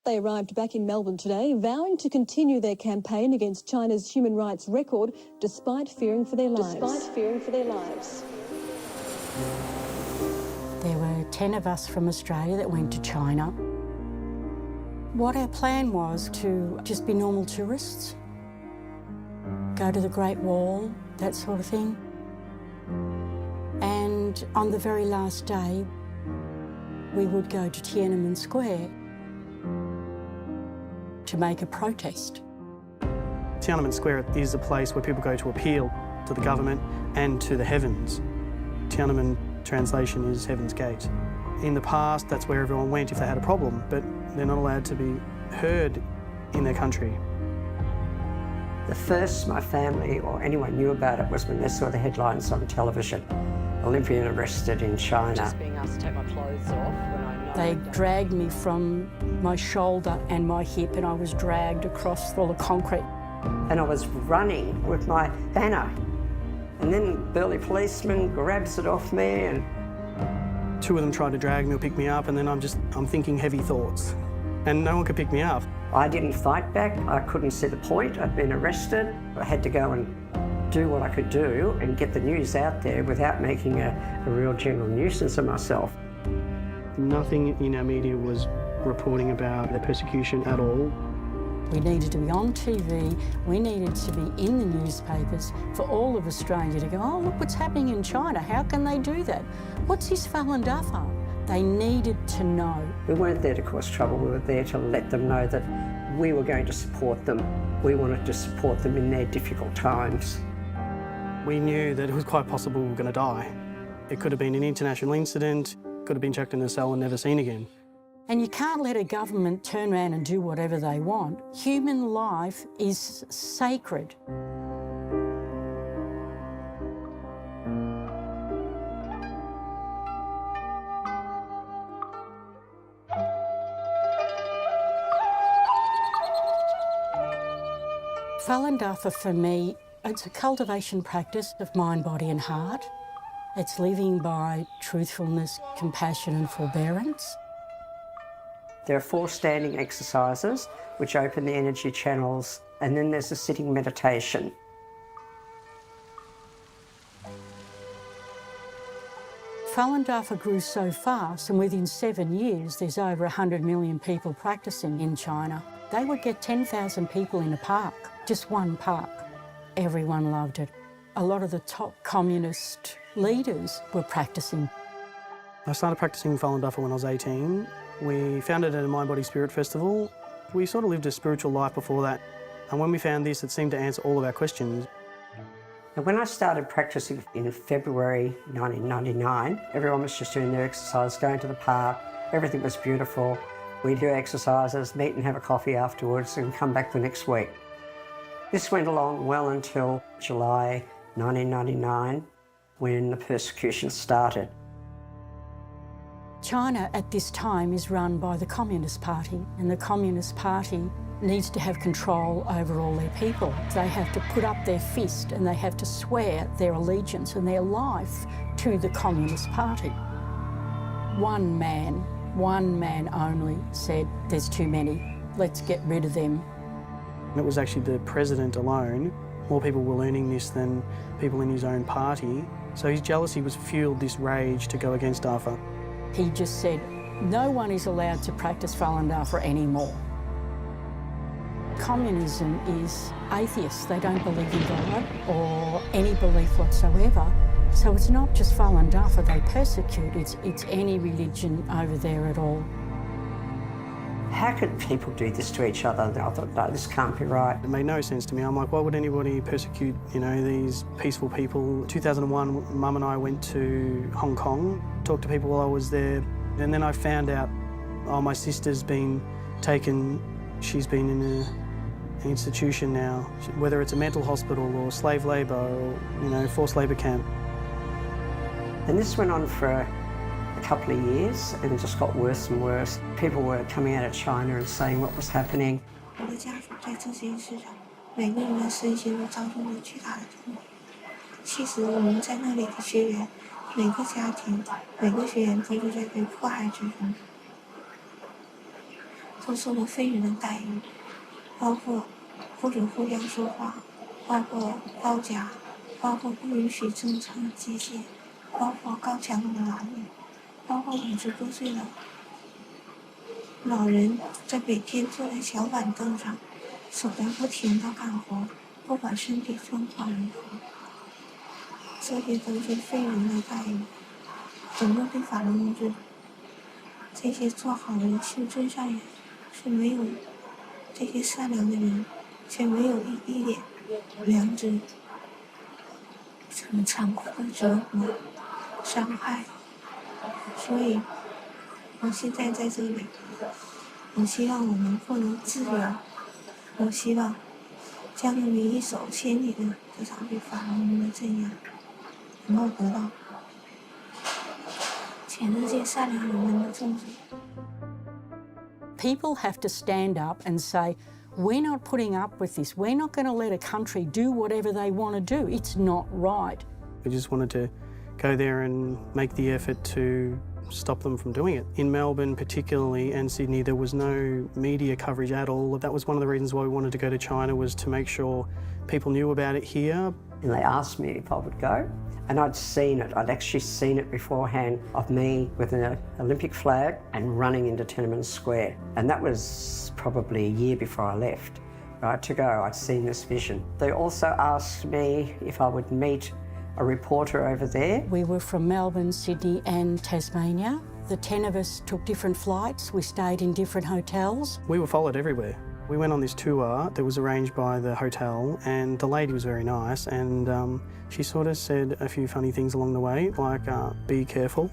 They arrived back in Melbourne today, vowing to continue their campaign against China's human rights record, despite fearing for their lives. There were 10 of us from Australia that went to China. What our plan was to just be normal tourists, go to the Great Wall, that sort of thing. And on the very last day, we would go to Tiananmen Square to make a protest. Tiananmen Square is a place where people go to appeal to the government and to the heavens. Tiananmen translation is Heaven's Gate. In the past, that's where everyone went if they had a problem, but they're not allowed to be heard in their country. The first my family or anyone knew about it was when they saw the headlines on television. Olympian arrested in China. Just being asked to take my clothes off when I know. They dragged me from my shoulder and my hip, and I was dragged across all the concrete. And I was running with my banner. And then a burly policeman grabs it off me and... Two of them tried to drag me or pick me up, and then I'm thinking heavy thoughts. And no one could pick me up. I didn't fight back. I couldn't see the point. I'd been arrested. I had to go and do what I could do and get the news out there without making a real general nuisance of myself. Nothing in our media was reporting about the persecution at all. We needed to be on TV, we needed to be in the newspapers for all of Australia to go, oh, look what's happening in China, how can they do that? What's this Falun Dafa? They needed to know. We weren't there to cause trouble, we were there to let them know that we were going to support them. We wanted to support them in their difficult times. We knew that it was quite possible we were going to die. It could have been an international incident, could have been chucked in a cell and never seen again. And you can't let a government turn around and do whatever they want. Human life is sacred. Falun Dafa for me, it's a cultivation practice of mind, body and heart. It's living by truthfulness, compassion and forbearance. There are 4 standing exercises which open the energy channels, and then there's a sitting meditation. Falun Dafa grew so fast, and within 7 years there's over 100 million people practising in China. They would get 10,000 people in a park, just one park. Everyone loved it. A lot of the top communist leaders were practising. I started practising Falun Dafa when I was 18. We found it at a Mind, Body, Spirit festival. We sort of lived a spiritual life before that, and when we found this, it seemed to answer all of our questions. And when I started practising in February 1999, everyone was just doing their exercise, going to the park, everything was beautiful. We'd do exercises, meet and have a coffee afterwards and come back the next week. This went along well until July 1999, when the persecution started. China at this time is run by the Communist Party, and the Communist Party needs to have control over all their people. They have to put up their fist and they have to swear their allegiance and their life to the Communist Party. One man only said, there's too many, let's get rid of them. It was actually the president alone. More people were learning this than people in his own party. So his jealousy was fueled this rage to go against Dafa. He just said, no one is allowed to practice Falun Dafa anymore. Communism is atheists. They don't believe in God or any belief whatsoever. So it's not just Falun Dafa they persecute, it's any religion over there at all. How could people do this to each other? I thought, no, this can't be right. It made no sense to me. I'm like, why would anybody persecute, these peaceful people? 2001, Mum and I went to Hong Kong, talked to people while I was there, and then I found out, oh, my sister's been taken, she's been in an institution now, whether it's a mental hospital or slave labour or, forced labour camp. And this went on for a couple of years, and it just got worse and worse. People were coming out of China and saying what was happening. 我的家属在这件事上，每个人的身心都遭受了巨大的折磨。其实我们在那里的学员，每个家庭、每个学员都是在被迫害之中。受了非人的待遇，包括不准互相说话，包括高价，包括不允许正常机械，包括高强度的劳力，包括50多岁的老人在每天坐在小板凳上，手在不停地干活，不管身体状况如何，这些都是非人的待遇。整个对法轮功这些做好人、修真善人是没有，这些善良的人却没有一点良知，很残酷的折磨、伤害。所以，我现在在这里，我希望我们获得自由，我希望将人民一手牵引的这场对法轮功的镇压能够得到全世界善良人们的重视。People have to stand up and say, we're not putting up with this. We're not going to let a country do whatever they want to do. It's not right. We just wanted to go there and make the effort to stop them from doing it. In Melbourne particularly and Sydney, there was no media coverage at all. That was one of the reasons why we wanted to go to China, was to make sure people knew about it here. And they asked me if I would go, and I'd seen it. I'd actually seen it beforehand of me with an Olympic flag and running into Tiananmen Square. And that was probably a year before I left, right, to go. I'd seen this vision. They also asked me if I would meet a reporter over there. We were from Melbourne, Sydney and Tasmania. The 10 of us took different flights. We stayed in different hotels. We were followed everywhere. We went on this tour that was arranged by the hotel, and the lady was very nice, and she sort of said a few funny things along the way, like be careful.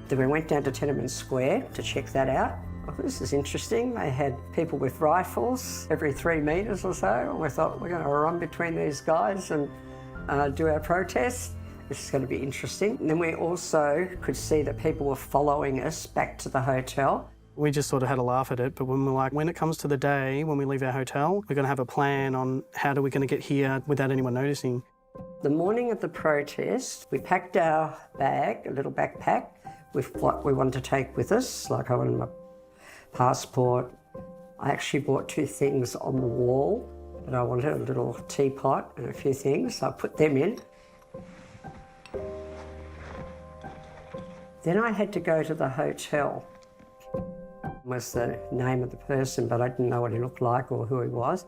Then we went down to Tiananmen Square to check that out. Oh, this is interesting. They had people with rifles every 3 metres or so, and we thought we're going to run between these guys and do our protest. This is going to be interesting. And then we also could see that people were following us back to the hotel. We just sort of had a laugh at it, but when we're like, when it comes to the day when we leave our hotel, we're going to have a plan on how are we going to get here without anyone noticing. The morning of the protest, we packed our bag, a little backpack, with what we wanted to take with us. Like I wanted my passport. I actually bought 2 things on the wall, but I wanted a little teapot and a few things, so I put them in. Then I had to go to the hotel. Was the name of the person, but I didn't know what he looked like or who he was.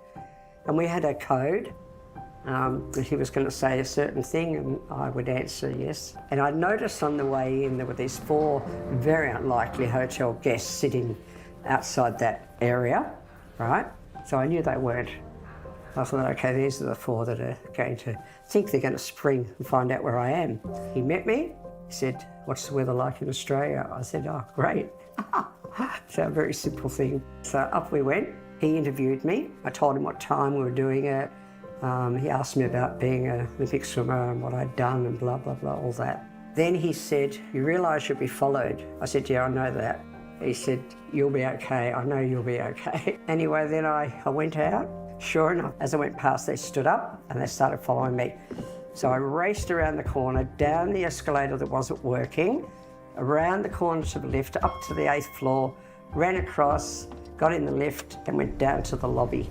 And we had a code that he was going to say a certain thing and I would answer yes. And I noticed on the way in there were these 4 very unlikely hotel guests sitting outside that area, right? So I knew they weren't. I thought, okay, these are the 4 that are going to think they're going to spring and find out where I am. He met me, he said, what's the weather like in Australia? I said, oh, great. So a very simple thing. So up we went. He interviewed me. I told him what time we were doing it. He asked me about being an Olympic swimmer and what I'd done and blah, blah, blah, all that. Then he said, you realise you'll be followed? I said, yeah, I know that. He said, you'll be okay. I know you'll be okay. Anyway, then I went out. Sure enough, as I went past, they stood up and they started following me. So I raced around the corner, down the escalator that wasn't working, around the corner to the lift, up to the 8th floor, ran across, got in the lift and went down to the lobby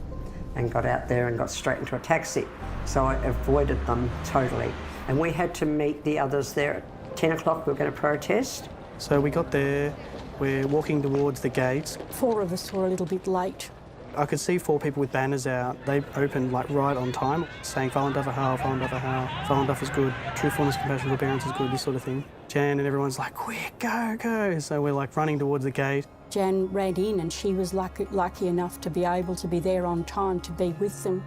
and got out there and got straight into a taxi. So I avoided them totally. And we had to meet the others there at 10 o'clock. We were going to protest. So we got there, we're walking towards the gates. 4 of us were a little bit late. I could see 4 people with banners out. They opened like right on time, saying Falun Dafa Hao, Falun Dafa Hao, Falun Dafa is good, truthfulness, compassion, forbearance is good, this sort of thing. Jan and everyone's like, quick, go, go. So we're like running towards the gate. Jan ran in and she was lucky enough to be able to be there on time to be with them,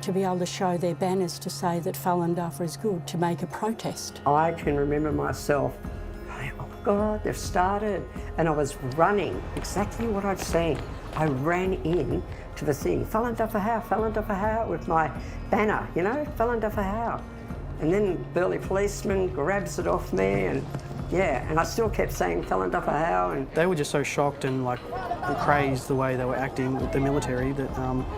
to be able to show their banners to say that Falun Dafa is good, to make a protest. I can remember myself going, oh my God, they've started. And I was running, exactly what I'd seen. I ran in to the thing, Falun Dafa Hao, with my banner, you know, Falun Dafa Hao. And then burly policeman grabs it off me and Yeah, and I still kept saying, "Fallen Duffer how?" And They were just so shocked and like crazed the way they were acting with the military that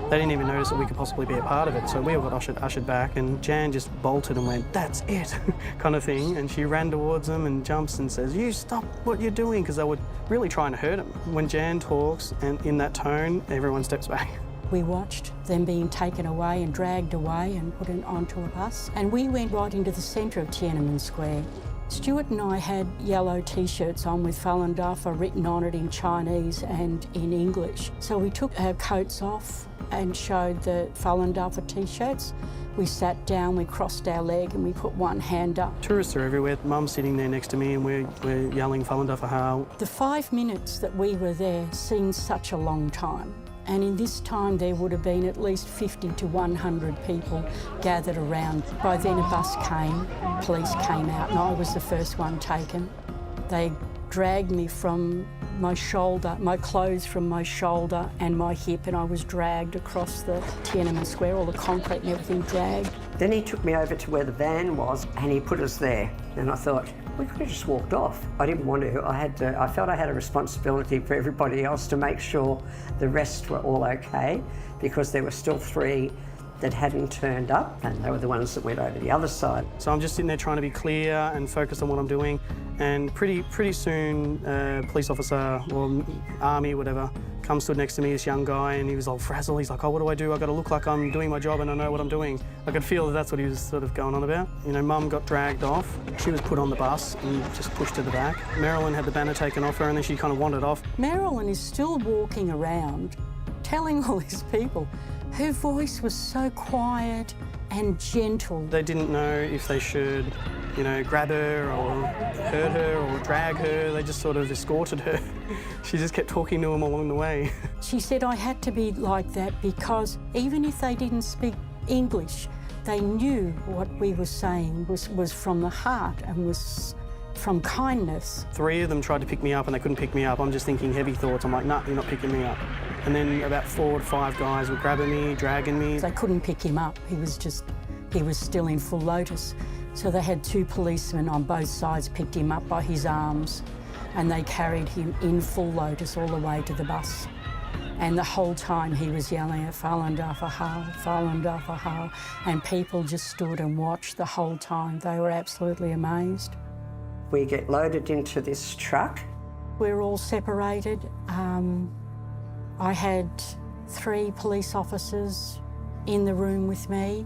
they didn't even notice that we could possibly be a part of it. So we all got ushered back, and Jan just bolted and went, "That's it," kind of thing. And she ran towards them and jumps and says, "You stop what you're doing," because they were really trying to hurt him. When Jan talks and in that tone, everyone steps back. We watched them being taken away and dragged away and put onto a bus. And we went right into the centre of Tiananmen Square. Stuart and I had yellow T-shirts on with Falun Dafa written on it in Chinese and in English. So we took our coats off and showed the Falun Dafa T-shirts. We sat down, we crossed our leg and we put one hand up. Tourists are everywhere. Mum's sitting there next to me and we're yelling Falun Dafa how. The 5 minutes that we were there seemed such a long time. And in this time there would have been at least 50 to 100 people gathered around. By then a bus came, police came out, and I was the first one taken. They dragged me from my shoulder, my clothes from my shoulder and my hip, and I was dragged across the Tiananmen Square, all the concrete and everything dragged. then he took me over to where the van was and he put us there. And I thought, we could have just walked off. I didn't want to. I felt I had a responsibility for everybody else to make sure the rest were all okay, because there were still 3 that hadn't turned up, and they were the ones that went over the other side. So I'm just sitting there trying to be clear and focused on what I'm doing, and pretty soon police officer or army, whatever, comes stood next to me, this young guy, and he was all frazzled. He's like, oh, what do I do? I've got to look like I'm doing my job and I know what I'm doing. I could feel that that's what he was sort of going on about. You know, Mum got dragged off. She was put on the bus and just pushed to the back. Marilyn had the banner taken off her and then she kind of wandered off. Marilyn is still walking around telling all these people. Her voice was so quiet and gentle. They didn't know if they should, you know, grab her or hurt her or drag her. They just sort of escorted her. She just kept talking to them along the way. She said I had to be like that because even if they didn't speak English, they knew what we were saying was from the heart and was from kindness. 3 of them tried to pick me up and they couldn't pick me up. I'm just thinking heavy thoughts. I'm like, nah, you're not picking me up. And then about 4 to 5 guys were grabbing me, dragging me. They couldn't pick him up. He was still in full lotus. So they had 2 policemen on both sides picked him up by his arms and they carried him in full lotus all the way to the bus. And the whole time he was yelling at Falun Dafa Hal, Falun Dafa Hal, and people just stood and watched the whole time. They were absolutely amazed. We get loaded into this truck. We're all separated. I had 3 police officers in the room with me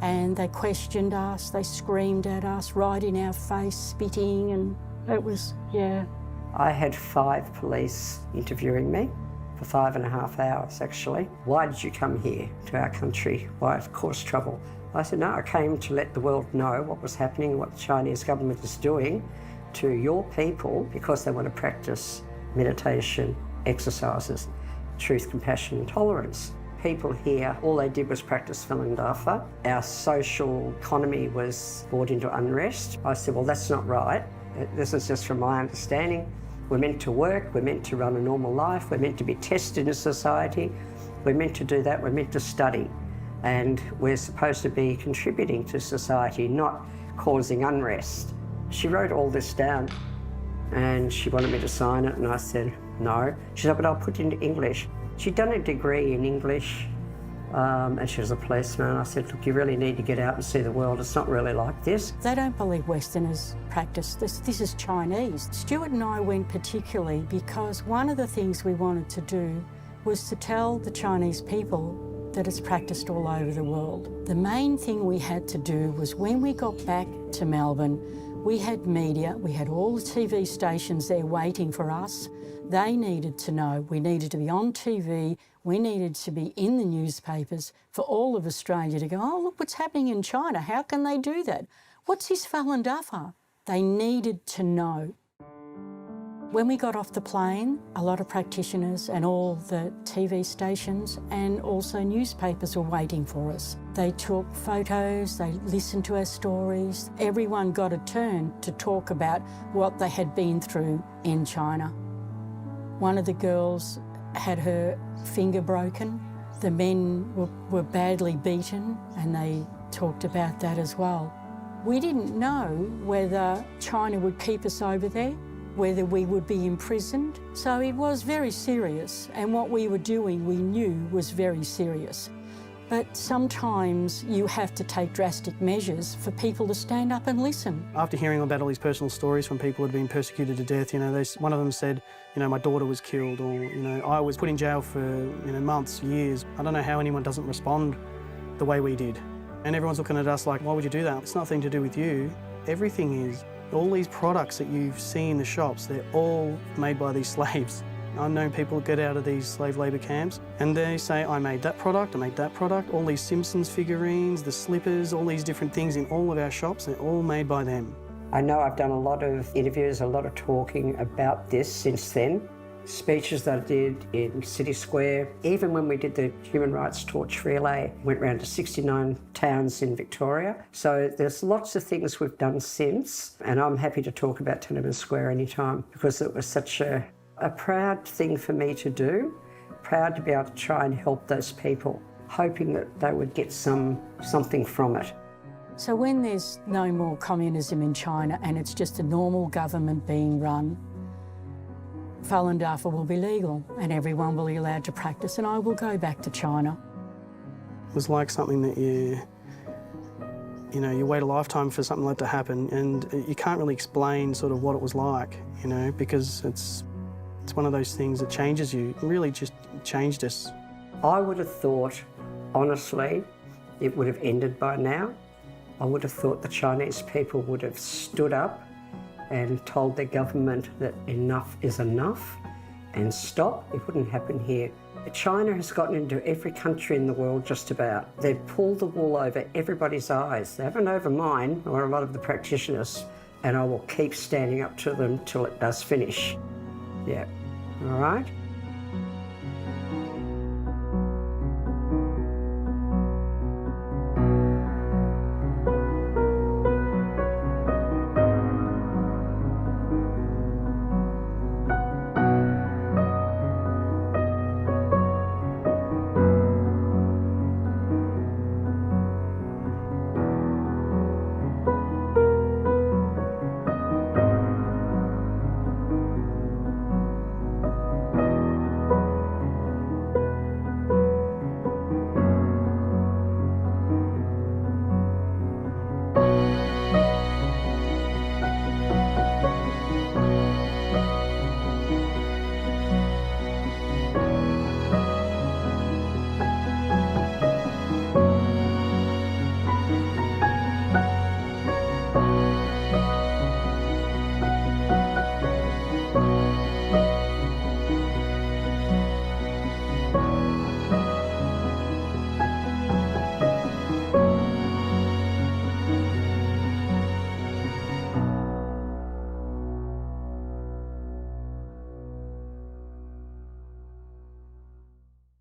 and they questioned us, they screamed at us, right in our face, spitting, and it was, yeah. I had 5 police interviewing me for 5.5 hours, actually. Why did you come here to our country? Why cause trouble? I said, no, I came to let the world know what was happening, what the Chinese government is doing to your people because they want to practice meditation, exercises, truth, compassion and tolerance. People here, all they did was practice Falun Dafa. Our social economy was brought into unrest. I said, well, that's not right. This is just from my understanding. We're meant to work, we're meant to run a normal life, we're meant to be tested in society, we're meant to do that, we're meant to study. And we're supposed to be contributing to society, not causing unrest. She wrote all this down and she wanted me to sign it and I said, no. She said, but I'll put it into English. She'd done a degree in English and she was a policeman. I said, look, you really need to get out and see the world. It's not really like this. They don't believe Westerners practice this. This is Chinese. Stuart and I went particularly because one of the things we wanted to do was to tell the Chinese people that it's practiced all over the world. The main thing we had to do was when we got back to Melbourne, we had media, we had all the TV stations there waiting for us. They needed to know, we needed to be on TV, we needed to be in the newspapers for all of Australia to go, oh, look what's happening in China, how can they do that? What's this Falun Dafa? They needed to know. When we got off the plane, a lot of practitioners and all the TV stations and also newspapers were waiting for us. They took photos, they listened to our stories. Everyone got a turn to talk about what they had been through in China. One of the girls had her finger broken. The men were badly beaten and they talked about that as well. We didn't know whether China would keep us over there, whether we would be imprisoned. So it was very serious, and what we were doing we knew was very serious. But sometimes you have to take drastic measures for people to stand up and listen. After hearing about all these personal stories from people who had been persecuted to death, one of them said, my daughter was killed, or, I was put in jail for, months, years. I don't know how anyone doesn't respond the way we did. And everyone's looking at us like, why would you do that? It's nothing to do with you. Everything is. All these products that you see in the shops, they're all made by these slaves. I've known people get out of these slave labour camps and they say, I made that product, I made that product. All these Simpsons figurines, the slippers, all these different things in all of our shops, they're all made by them. I know I've done a lot of interviews, a lot of talking about this since then. Speeches that I did in City Square. Even when we did the Human Rights Torch Relay, went round to 69 towns in Victoria. So there's lots of things we've done since, and I'm happy to talk about Tiananmen Square anytime because it was such a proud thing for me to do, proud to be able to try and help those people, hoping that they would get something from it. So when there's no more communism in China and it's just a normal government being run, Falun-Dafa will be legal and everyone will be allowed to practice, and I will go back to China. It was like something that you wait a lifetime for something like that to happen, and you can't really explain sort of what it was like, because it's one of those things that changes you. It really just changed us. I would have thought, honestly, it would have ended by now. I would have thought the Chinese people would have stood up and told their government that enough is enough and stop. It wouldn't happen here. China has gotten into every country in the world just about. They've pulled the wool over everybody's eyes. They haven't over mine or a lot of the practitioners, and I will keep standing up to them till it does finish. Yeah, all right?